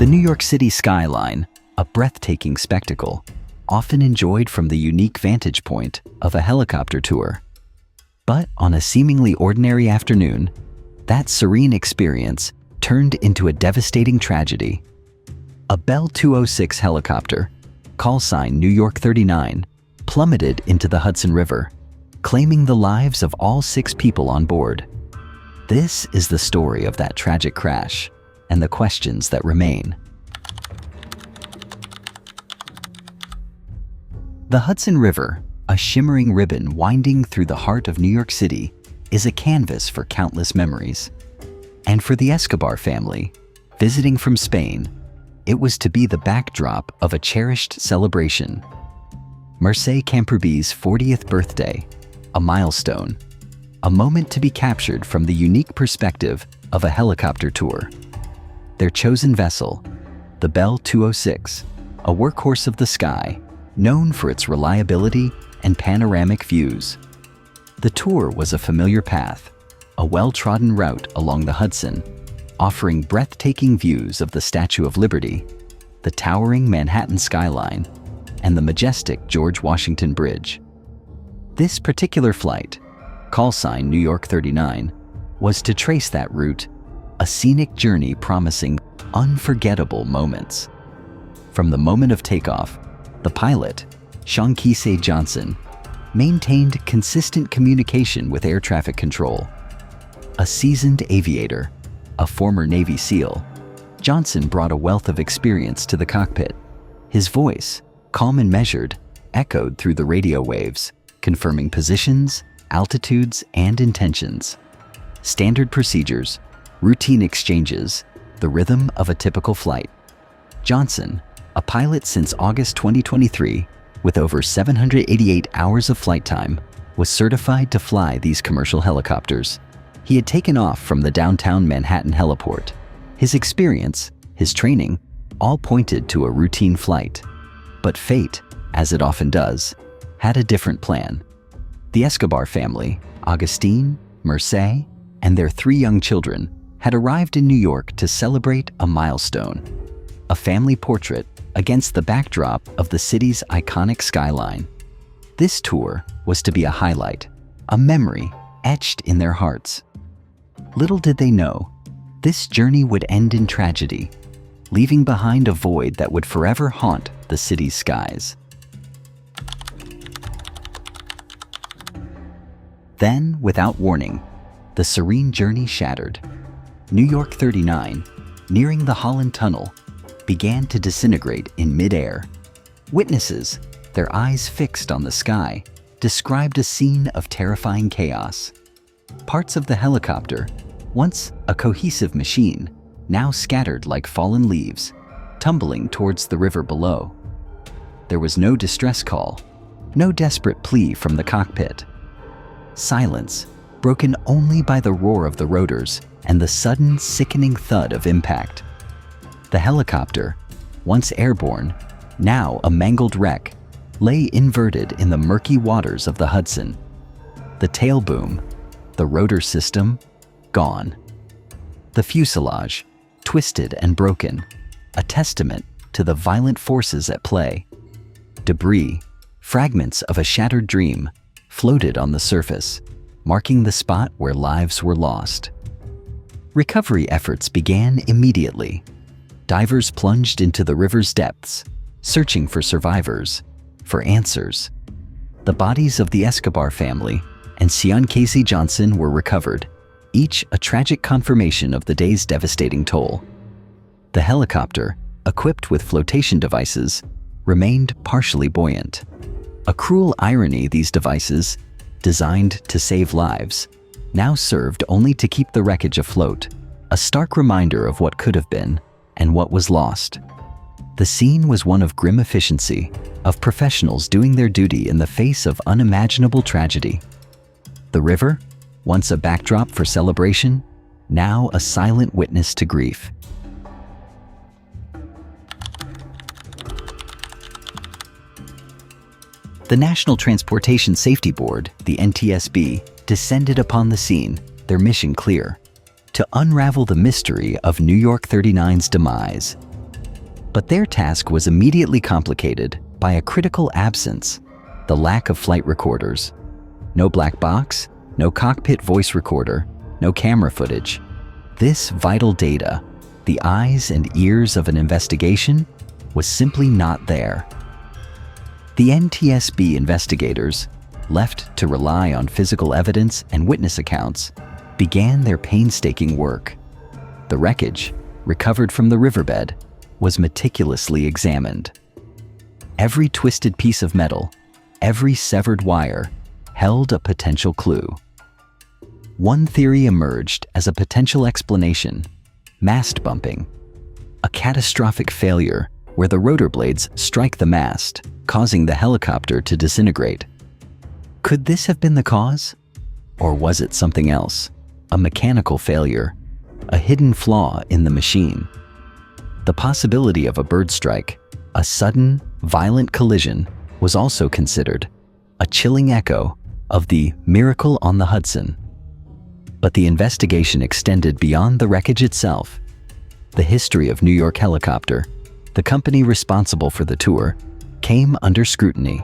The New York City skyline, a breathtaking spectacle, often enjoyed from the unique vantage point of a helicopter tour. But on a seemingly ordinary afternoon, that serene experience turned into a devastating tragedy. A Bell 206 helicopter, call sign New York 39, plummeted into the Hudson River, claiming the lives of all 6 people on board. This is the story of that tragic crash and the questions that remain. The Hudson River, a shimmering ribbon winding through the heart of New York City, is a canvas for countless memories. And for the Escobar family, visiting from Spain, it was to be the backdrop of a cherished celebration. Mercé Camperby's 40th birthday, a milestone, a moment to be captured from the unique perspective of a helicopter tour. Their chosen vessel, the Bell 206, a workhorse of the sky, known for its reliability and panoramic views. The tour was a familiar path, a well-trodden route along the Hudson, offering breathtaking views of the Statue of Liberty, the towering Manhattan skyline, and the majestic George Washington Bridge. This particular flight, call sign New York 39, was to trace that route, a scenic journey promising unforgettable moments. From the moment of takeoff, the pilot, Seankese Johnson, maintained consistent communication with air traffic control. A seasoned aviator, a former Navy SEAL, Johnson brought a wealth of experience to the cockpit. His voice, calm and measured, echoed through the radio waves, confirming positions, altitudes, and intentions. Standard procedures, routine exchanges, the rhythm of a typical flight. Johnson, a pilot since August 2023, with over 788 hours of flight time, was certified to fly these commercial helicopters. He had taken off from the downtown Manhattan heliport. His experience, his training, all pointed to a routine flight. But fate, as it often does, had a different plan. The Escobar family, Augustine, Mercé, and their 3 young children, had arrived in New York to celebrate a milestone, a family portrait against the backdrop of the city's iconic skyline. This tour was to be a highlight, a memory etched in their hearts. Little did they know, this journey would end in tragedy, leaving behind a void that would forever haunt the city's skies. Then, without warning, the serene journey shattered. New York 39, nearing the Holland Tunnel, began to disintegrate in midair. Witnesses, their eyes fixed on the sky, described a scene of terrifying chaos. Parts of the helicopter, once a cohesive machine, now scattered like fallen leaves, tumbling towards the river below. There was no distress call, no desperate plea from the cockpit. Silence, broken only by the roar of the rotors and the sudden, sickening thud of impact. The helicopter, once airborne, now a mangled wreck, lay inverted in the murky waters of the Hudson. The tail boom, the rotor system, gone. The fuselage, twisted and broken, a testament to the violent forces at play. Debris, fragments of a shattered dream, floated on the surface, marking the spot where lives were lost. Recovery efforts began immediately. Divers plunged into the river's depths, searching for survivors, for answers. The bodies of the Escobar family and Seankese Johnson were recovered, each a tragic confirmation of the day's devastating toll. The helicopter, equipped with flotation devices, remained partially buoyant. A cruel irony, these devices, designed to save lives, now served only to keep the wreckage afloat, a stark reminder of what could have been and what was lost. The scene was one of grim efficiency, of professionals doing their duty in the face of unimaginable tragedy. The river, once a backdrop for celebration, now a silent witness to grief. The National Transportation Safety Board, the NTSB, descended upon the scene, their mission clear: to unravel the mystery of New York 39's demise. But their task was immediately complicated by a critical absence: the lack of flight recorders. No black box, no cockpit voice recorder, no camera footage. This vital data, the eyes and ears of an investigation, was simply not there. The NTSB investigators, left to rely on physical evidence and witness accounts, began their painstaking work. The wreckage, recovered from the riverbed, was meticulously examined. Every twisted piece of metal, every severed wire, held a potential clue. One theory emerged as a potential explanation: mast bumping, a catastrophic failure where the rotor blades strike the mast, causing the helicopter to disintegrate. Could this have been the cause? Or was it something else? A mechanical failure, a hidden flaw in the machine? The possibility of a bird strike, a sudden, violent collision, was also considered, a chilling echo of the miracle on the Hudson. But the investigation extended beyond the wreckage itself. The history of New York Helicopter, the company responsible for the tour, came under scrutiny.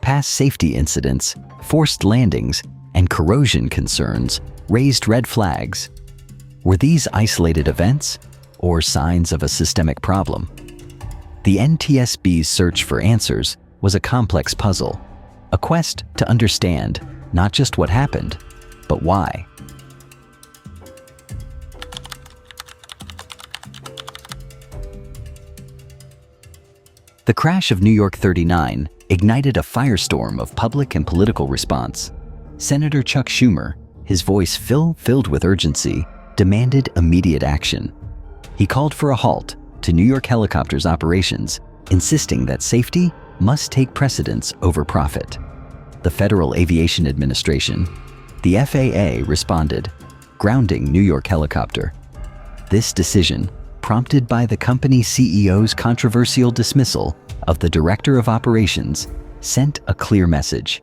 Past safety incidents, forced landings, and corrosion concerns raised red flags. Were these isolated events or signs of a systemic problem? The NTSB's search for answers was a complex puzzle, a quest to understand not just what happened, but why. The crash of New York 39 ignited a firestorm of public and political response. Senator Chuck Schumer, his voice filled with urgency, demanded immediate action. He called for a halt to New York Helicopter's operations, insisting that safety must take precedence over profit. The Federal Aviation Administration, the FAA, responded, grounding New York Helicopter. This decision, prompted by the company CEO's controversial dismissal of the Director of Operations, sent a clear message: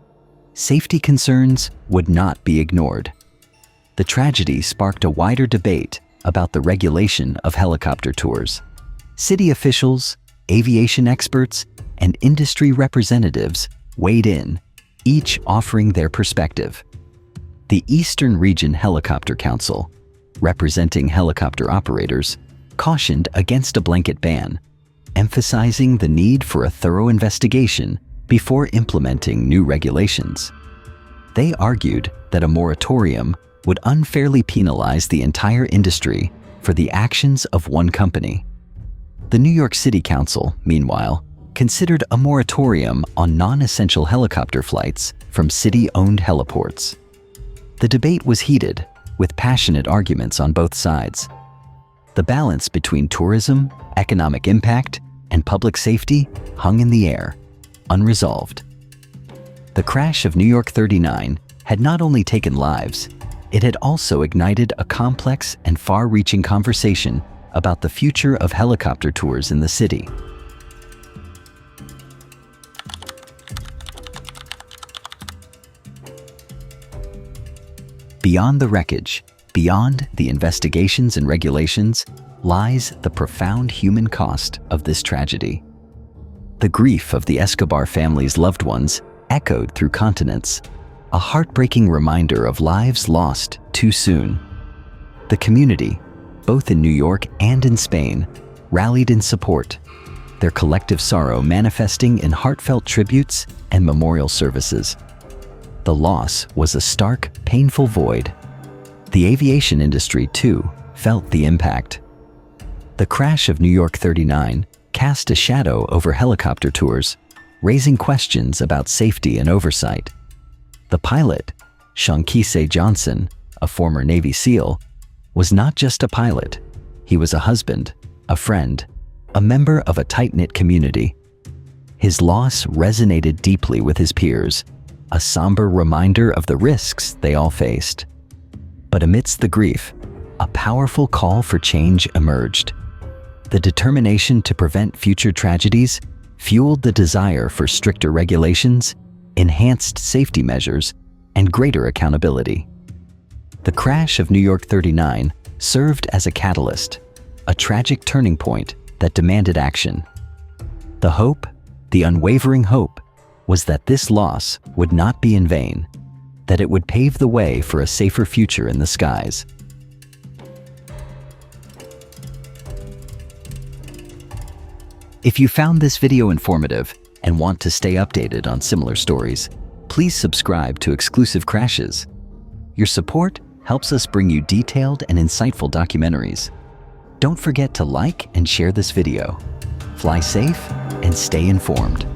safety concerns would not be ignored. The tragedy sparked a wider debate about the regulation of helicopter tours. City officials, aviation experts, and industry representatives weighed in, each offering their perspective. The Eastern Region Helicopter Council, representing helicopter operators, cautioned against a blanket ban, emphasizing the need for a thorough investigation before implementing new regulations. They argued that a moratorium would unfairly penalize the entire industry for the actions of one company. The New York City Council, meanwhile, considered a moratorium on non-essential helicopter flights from city-owned heliports. The debate was heated, with passionate arguments on both sides. The balance between tourism, economic impact, and public safety hung in the air, unresolved. The crash of New York 39 had not only taken lives, it had also ignited a complex and far-reaching conversation about the future of helicopter tours in the city. Beyond the wreckage, beyond the investigations and regulations, lies the profound human cost of this tragedy. The grief of the Escobar family's loved ones echoed through continents, a heartbreaking reminder of lives lost too soon. The community, both in New York and in Spain, rallied in support, their collective sorrow manifesting in heartfelt tributes and memorial services. The loss was a stark, painful void. The aviation industry, too, felt the impact. The crash of New York 39 cast a shadow over helicopter tours, raising questions about safety and oversight. The pilot, Seankese Johnson, a former Navy SEAL, was not just a pilot. He was a husband, a friend, a member of a tight-knit community. His loss resonated deeply with his peers, a somber reminder of the risks they all faced. But amidst the grief, a powerful call for change emerged. The determination to prevent future tragedies fueled the desire for stricter regulations, enhanced safety measures, and greater accountability. The crash of New York 39 served as a catalyst, a tragic turning point that demanded action. The hope, the unwavering hope, was that this loss would not be in vain, that it would pave the way for a safer future in the skies. If you found this video informative and want to stay updated on similar stories, please subscribe to Exclusive Crashes. Your support helps us bring you detailed and insightful documentaries. Don't forget to like and share this video. Fly safe and stay informed.